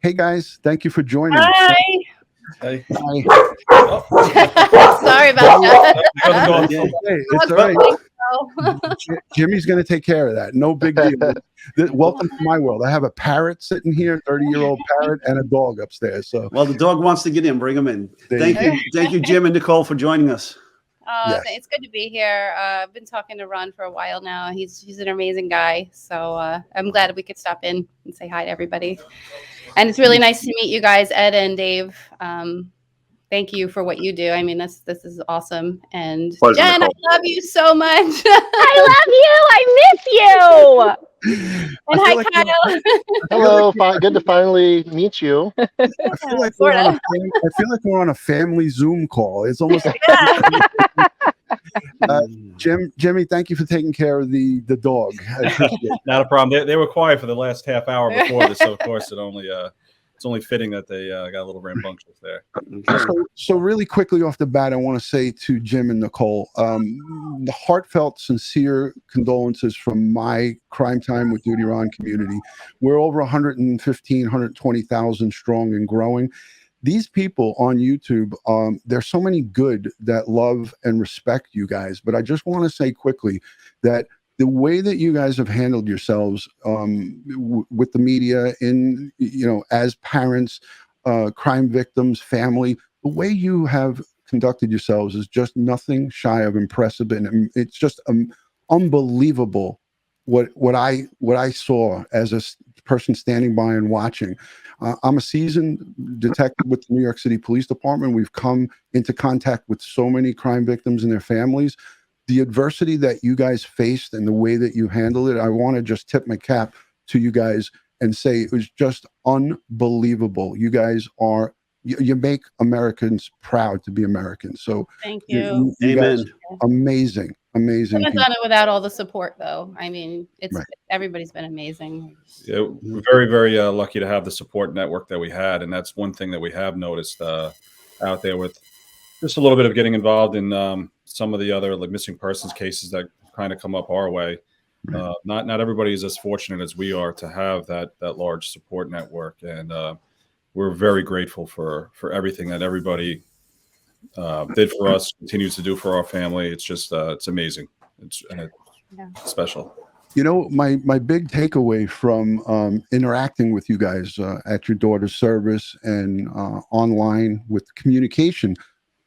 Hey guys, thank you for joining. Hi. Hey. Hi. Oh. Sorry about that. It's all right. Jimmy's going to take care of that. No big deal. Welcome to my world. I have a parrot sitting here, 30-year-old parrot, and a dog upstairs. So, well, the dog wants to get in. Bring him in. Thank you, Jim and Nichole, for joining us. Yes. It's good to be here. I've been talking to Ron for a while now. He's an amazing guy. So I'm glad we could stop in and say hi to everybody. And it's really nice to meet you guys, Ed and Dave. Thank you for what you do. I mean, this is awesome. And Pleasure, Jen, Nichole. I love you so much. I love you. I miss you. And hi, Kyle. Hello. Good to finally meet you. I feel like we're on a family Zoom call. It's almost Jimmy, thank you for taking care of the dog. I appreciate it. Not a problem. They were quiet for the last half hour before this, so of course it's only fitting that they got a little rambunctious there. So really quickly off the bat, I want to say to Jim and Nichole, the heartfelt, sincere condolences from my Crime Time with DutyRon community. We're over 115, 120,000 strong and growing. These people on YouTube, there's so many good that love and respect you guys. But I just want to say quickly that the way that you guys have handled yourselves with the media, as parents, crime victims, family, the way you have conducted yourselves is just nothing shy of impressive, and it's just unbelievable what I saw as a person standing by and watching. I'm a seasoned detective with the New York City Police Department. We've come into contact with so many crime victims and their families. The adversity that you guys faced and the way that you handled it, I want to just tip my cap to you guys and say it was just unbelievable. You guys you make Americans proud to be Americans. So thank you. You guys, amazing. I haven't done it without all the support, though. I mean, everybody's been amazing. Yeah, we're very, very lucky to have the support network that we had, and that's one thing that we have noticed out there with just a little bit of getting involved in some of the other missing persons cases that kind of come up our way. Not everybody is as fortunate as we are to have that large support network, and we're very grateful for everything that everybody did for us, continues to do for our family. It's just it's amazing. It's special. My big takeaway from interacting with you guys at your daughter's service and online with communication,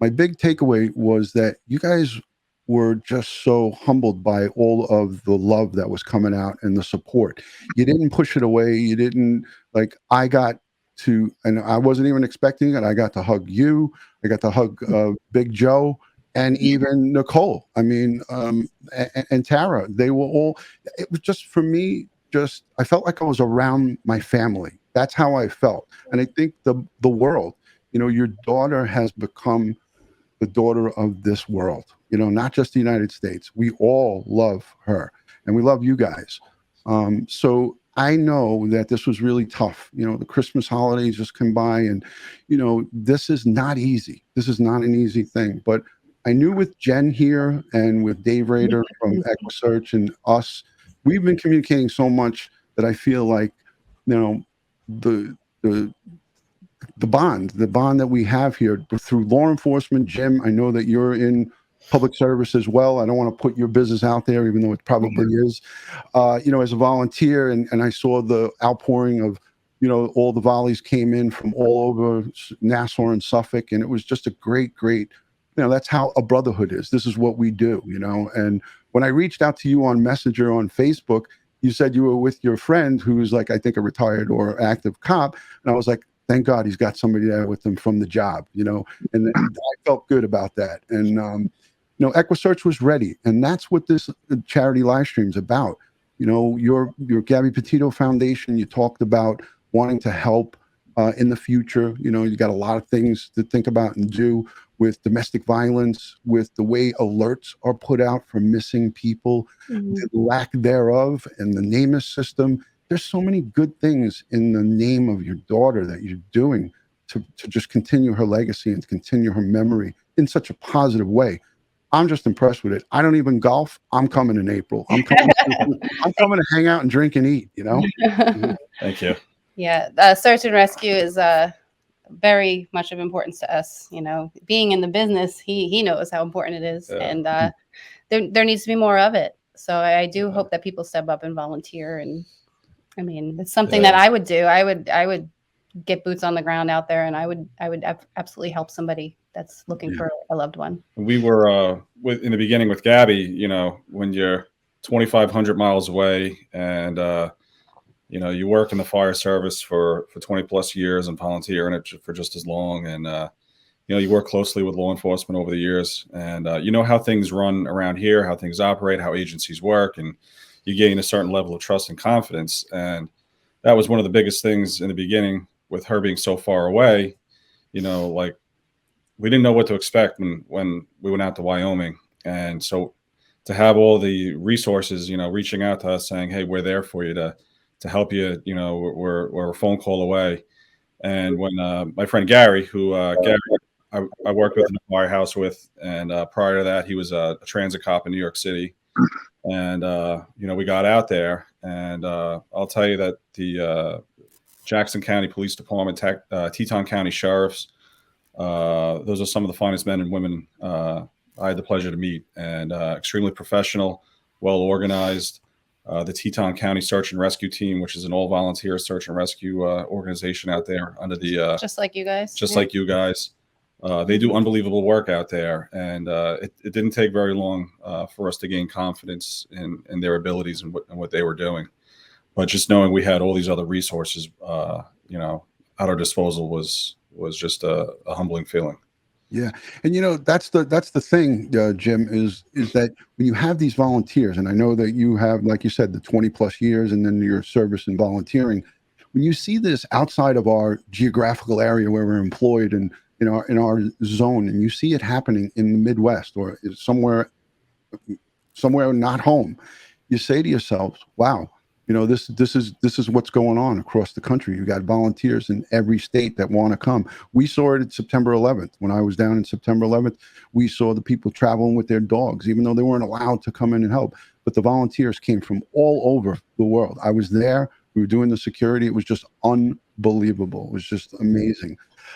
my big takeaway was that you guys were just so humbled by all of the love that was coming out and the support. You didn't push it away. You didn't I got to, and I wasn't even expecting it. I got to hug you. I got to hug Big Joe and even Nichole. I mean, and Tara. They were all. It was just for me. I felt like I was around my family. That's how I felt, and I think the world. Your daughter has become the daughter of this world. Not just the United States. We all love her, and we love you guys. So I know that this was really tough. The Christmas holidays just come by, and this is not easy. This is not an easy thing. But I knew with Jen here and with Dave Rader from EquuSearch and us, we've been communicating so much that I feel like the bond that we have here through law enforcement. Jim, I know that you're in public service as well. I don't want to put your business out there, even though it probably is, as a volunteer. And I saw the outpouring of, all the volleys came in from all over Nassau and Suffolk. And it was just a great, that's how a brotherhood is. This is what we do, And when I reached out to you on Messenger on Facebook, you said you were with your friend who's I think a retired or active cop. And I was like, thank God he's got somebody there with him from the job, and I felt good about that. And, EquuSearch was ready. And that's what this charity live stream is about. Your Gabby Petito Foundation, you talked about wanting to help in the future. You got a lot of things to think about and do with domestic violence, with the way alerts are put out for missing people, the lack thereof, and the NamUs system. There's so many good things in the name of your daughter that you're doing to just continue her legacy and continue her memory in such a positive way. I'm just impressed with it. I don't even golf. I'm coming in April. I'm coming to hang out and drink and eat, Thank you. Yeah, search and rescue is very much of importance to us. You know, being in the business, he knows how important it is, and there needs to be more of it. So I do hope that people step up and volunteer. And I mean, it's something that I would do. I would get boots on the ground out there, and I would absolutely help somebody that's looking for a loved one. We were in the beginning with Gabby. You know, when you're 2,500 miles away, and you know, you work in the fire service for 20 plus years and volunteer in it for just as long, and you know, you work closely with law enforcement over the years, and you know how things run around here, how things operate, how agencies work, and you gain a certain level of trust and confidence. And that was one of the biggest things in the beginning with her being so far away. You know, like, we didn't know what to expect when we went out to Wyoming. And so to have all the resources, you know, reaching out to us saying, hey, we're there for you to help you, you know, we're a phone call away. And when my friend Gary, who Gary, I worked with in the firehouse with, and prior to that, he was a transit cop in New York City. And, you know, we got out there, and I'll tell you that the Jackson County Police Department, Teton County Sheriffs, those are some of the finest men and women I had the pleasure to meet, and extremely professional, well organized. The Teton County Search and Rescue Team, which is an all volunteer search and rescue organization out there under the just like you guys. Just like you guys. They do unbelievable work out there, and it didn't take very long for us to gain confidence in their abilities and what they were doing. But just knowing we had all these other resources, you know, at our disposal was just a humbling feeling. Yeah, and you know, that's the thing, Jim, is that when you have these volunteers, and I know that you have, like you said, the 20 plus years, and then your service and volunteering. When you see this outside of our geographical area where we're employed and in our zone, and you see it happening in the Midwest or somewhere not home, you say to yourselves, wow, you know, this is what's going on across the country. You got volunteers in every state that want to come. We saw it at September 11th. When I was down in September 11th, we saw the people traveling with their dogs, even though they weren't allowed to come in and help. But the volunteers came from all over the world. I was there. We were doing the security. It was just unbelievable. It was just amazing